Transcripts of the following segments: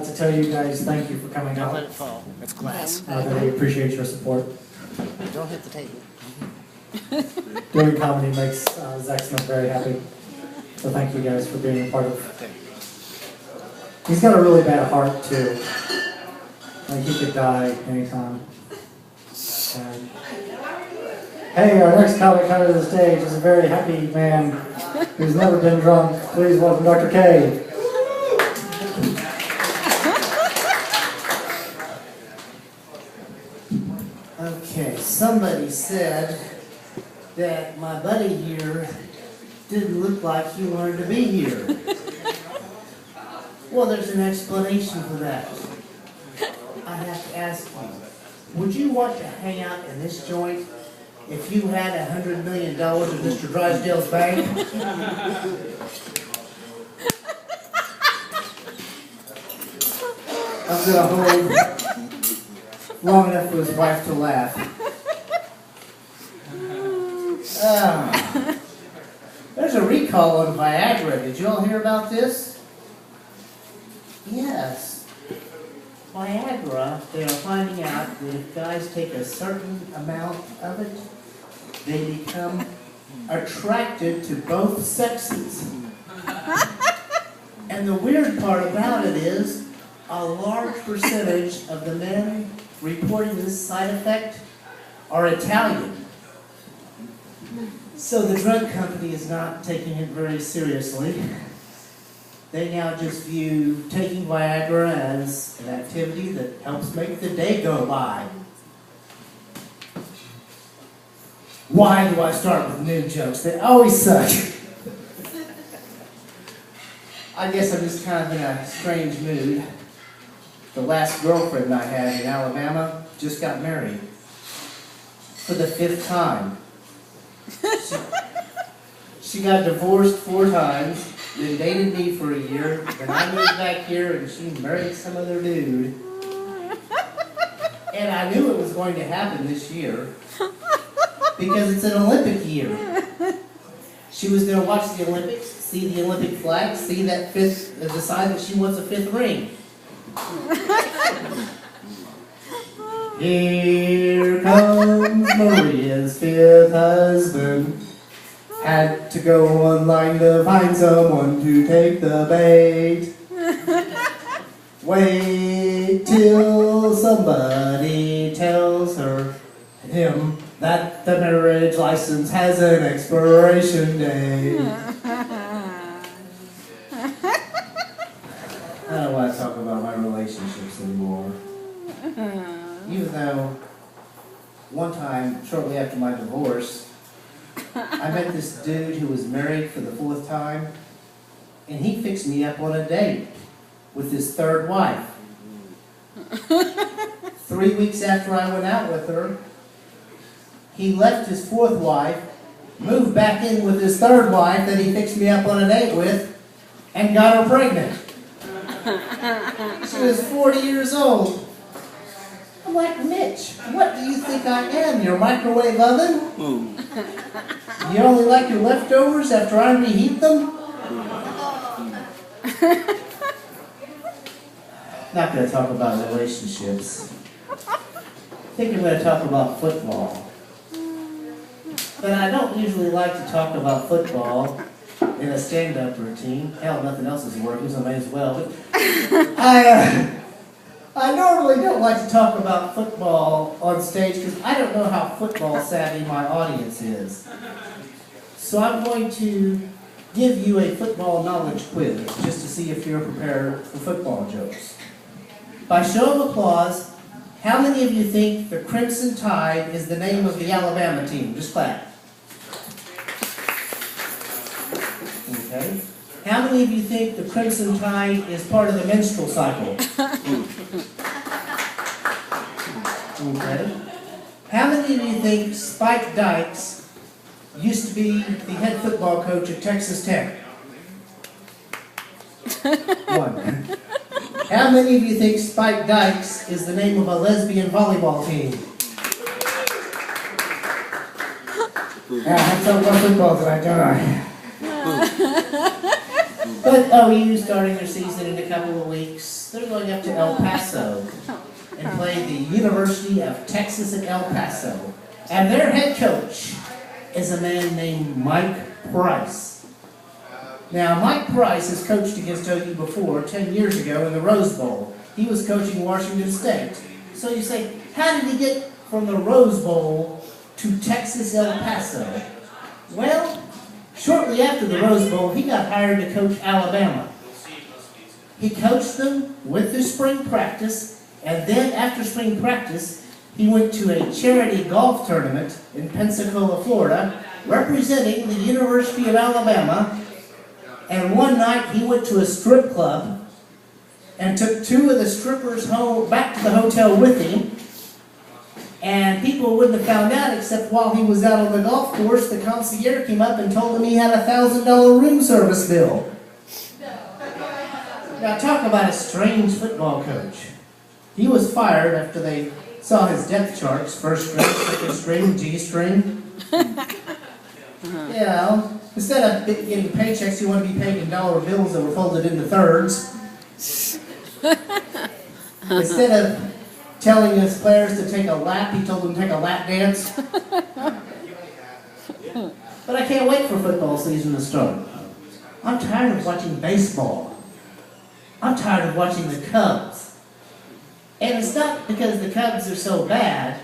to tell you guys thank you for coming Don't out. let it fall. It's glass. I really appreciate your support. Don't hit the table. Doing comedy makes Zach Smith very happy. So thank you guys for being a part of it. He's got a really bad heart too. Like he could die anytime. And hey, our next comic coming to the stage is a very happy man who's never been drunk. Please welcome Dr. K. Okay, somebody said that my buddy here didn't look like he wanted to be here. Well, there's an explanation for that. I have to ask you, would you want to hang out in this joint if you had $100 million in Mr. Drysdale's bank? I'm going to hold long enough for his wife to laugh. There's a recall on Viagra. Did you all hear about this? Yes. Viagra, they are finding out that if guys take a certain amount of it, they become attracted to both sexes. And the weird part about it is, a large percentage of the men reporting this side effect are Italian. So the drug company is not taking it very seriously. They now just view taking Viagra as an activity that helps make the day go by. Why do I start with new jokes? They always suck. I guess I'm just kind of in a strange mood. The last girlfriend I had in Alabama just got married. For the 5th time. She got divorced 4 times, then dated me for a year, then I moved back here and she married some other dude. And I knew it was going to happen this year, because it's an Olympic year. She was going to watch the Olympics, see the Olympic flag, see that decide that she wants a 5th ring. Here comes Maria's 5th husband. Had to go online to find someone to take the bait. Wait till somebody tells him that the marriage license has an expiration date. I don't want to talk about my relationships anymore. Even though one time, shortly after my divorce, I met this dude who was married for the 4th time, and he fixed me up on a date with his 3rd wife. 3 weeks after I went out with her, he left his 4th wife, moved back in with his 3rd wife that he fixed me up on a date with, and got her pregnant. She was 40 years old. I'm like, Mitch, what do you think I am, your microwave oven? You only like your leftovers after I reheat them? Not going to talk about relationships. I think I'm going to talk about football. But I don't usually like to talk about football in a stand-up routine. Hell, nothing else is working, so I may as well. But I normally don't like to talk about football on stage because I don't know how football savvy my audience is. So I'm going to give you a football knowledge quiz just to see if you're prepared for football jokes. By show of applause, how many of you think the Crimson Tide is the name of the Alabama team? Just clap. Okay. How many of you think the Crimson Tide is part of the menstrual cycle? Okay. How many of you think Spike Dykes used to be the head football coach at Texas Tech? 1. How many of you think Spike Dykes is the name of a lesbian volleyball team? Yeah, I have to talk about football tonight, don't I? But OU starting their season in a couple of weeks. They're going up to El Paso and play the University of Texas at El Paso. And their head coach is a man named Mike Price. Now, Mike Price has coached against OU before, 10 years ago in the Rose Bowl. He was coaching Washington State. So you say, how did he get from the Rose Bowl to Texas El Paso? Well, shortly after the Rose Bowl, he got hired to coach Alabama. He coached them with their spring practice, and then after spring practice, he went to a charity golf tournament in Pensacola, Florida, representing the University of Alabama. And one night he went to a strip club and took two of the strippers home back to the hotel with him. And people wouldn't have found out except while he was out on the golf course, the concierge came up and told him he had a $1,000 room service bill. Now talk about a strange football coach. He was fired after they saw his depth charts, first string, second string, G string. You know, instead of getting paychecks, you want to be paid in dollar bills that were folded into thirds. Instead of telling his players to take a lap, he told them to take a lap dance. But I can't wait for football season to start. I'm tired of watching baseball. I'm tired of watching the Cubs. And it's not because the Cubs are so bad.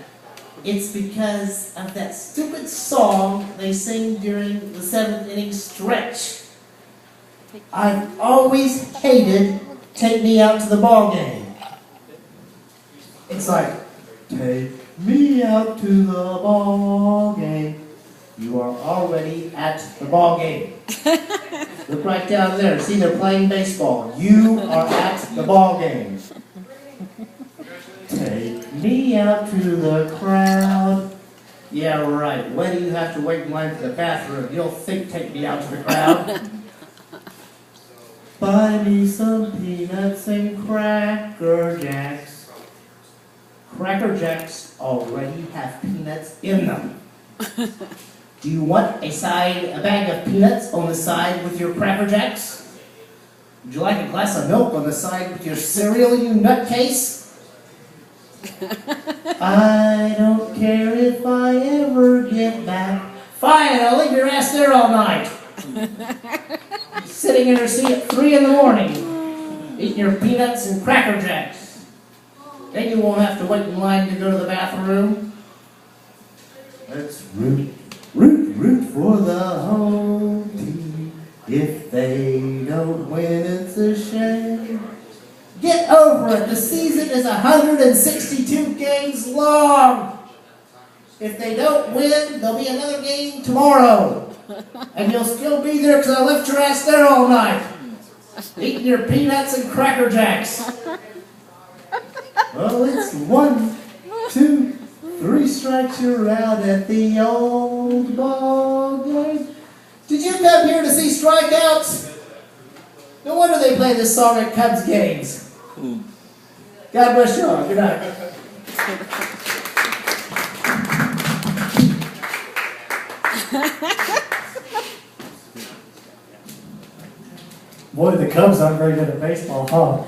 It's because of that stupid song they sing during the 7th inning stretch. I've always hated Take Me Out to the Ball Game. It's like, take me out to the ball game. You are already at the ball game. Look right down there. See, they're playing baseball. You are at the ball game. Take me out to the crowd. Yeah, right. When do you have to wait in line for the bathroom? You don't think take me out to the crowd. Buy me some peanuts and Cracker Jacks. Cracker Jacks already have peanuts in them. Do you want a bag of peanuts on the side with your Cracker Jacks? Would you like a glass of milk on the side with your cereal, you nutcase? I don't care if I ever get back. Fine, I'll leave your ass there all night. Sitting in your seat at 3 in the morning, eating your peanuts and Cracker Jacks. Then you won't have to wait in line to go to the bathroom. Let's root for the home team. If they don't win, it's a shame. Get over it. The season is 162 games long. If they don't win, there'll be another game tomorrow. And you'll still be there because I left your ass there all night. Eating your peanuts and Cracker Jacks. Well, it's 1, 2, 3 strikes, you're out at the old ball game. Did you come here to see strikeouts? No wonder they play this song at Cubs games. God bless you all. Good night. Boy, the Cubs aren't very good at baseball, huh?